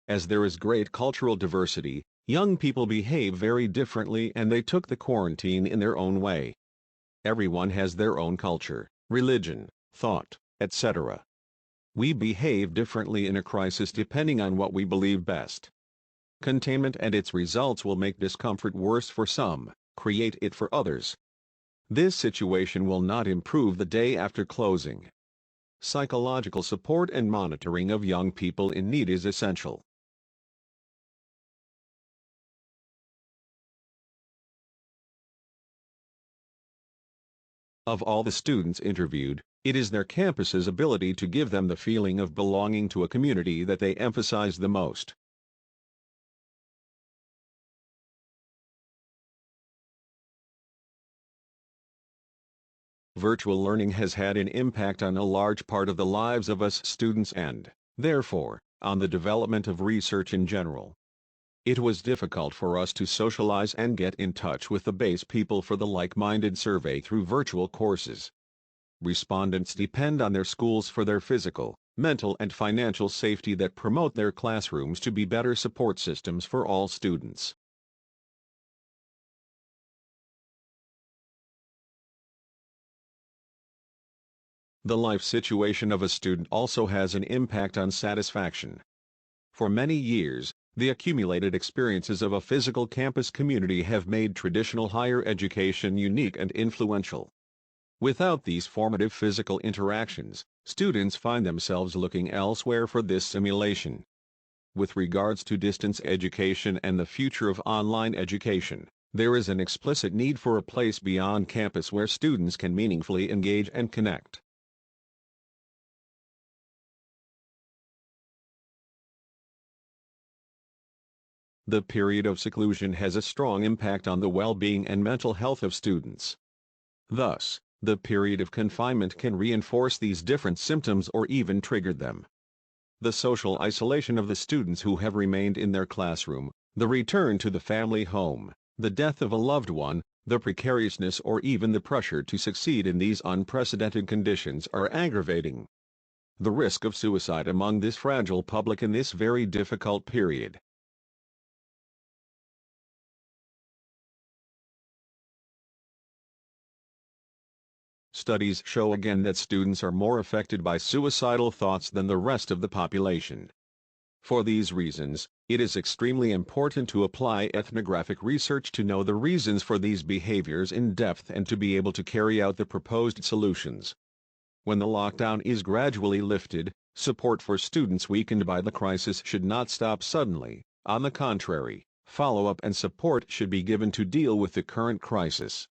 As there is great cultural diversity, young people behave very differently and they took the quarantine in their own way. Everyone has their own culture, religion, thought, etc. We behave differently in a crisis depending on what we believe best. Containment and its results will make discomfort worse for some, create it for others. This situation will not improve the day after closing. Psychological support and monitoring of young people in need is essential. Of all the students interviewed, it is their campus's ability to give them the feeling of belonging to a community that they emphasize the most. Virtual learning has had an impact on a large part of the lives of us students and, therefore, on the development of research in general. It was difficult for us to socialize and get in touch with the base people for the like-minded survey through virtual courses. Respondents depend on their schools for their physical, mental and financial safety that promote their classrooms to be better support systems for all students. The life situation of a student also has an impact on satisfaction. For many years, the accumulated experiences of a physical campus community have made traditional higher education unique and influential. Without these formative physical interactions, students find themselves looking elsewhere for this simulation. With regards to distance education and the future of online education, there is an explicit need for a place beyond campus where students can meaningfully engage and connect. The period of seclusion has a strong impact on the well-being and mental health of students. Thus, the period of confinement can reinforce these different symptoms or even trigger them. The social isolation of the students who have remained in their classroom, the return to the family home, the death of a loved one, the precariousness or even the pressure to succeed in these unprecedented conditions are aggravating the risk of suicide among this fragile public in this very difficult period. Studies show again that students are more affected by suicidal thoughts than the rest of the population. For these reasons, it is extremely important to apply ethnographic research to know the reasons for these behaviors in depth and to be able to carry out the proposed solutions. When the lockdown is gradually lifted, support for students weakened by the crisis should not stop suddenly. On the contrary, follow-up and support should be given to deal with the current crisis.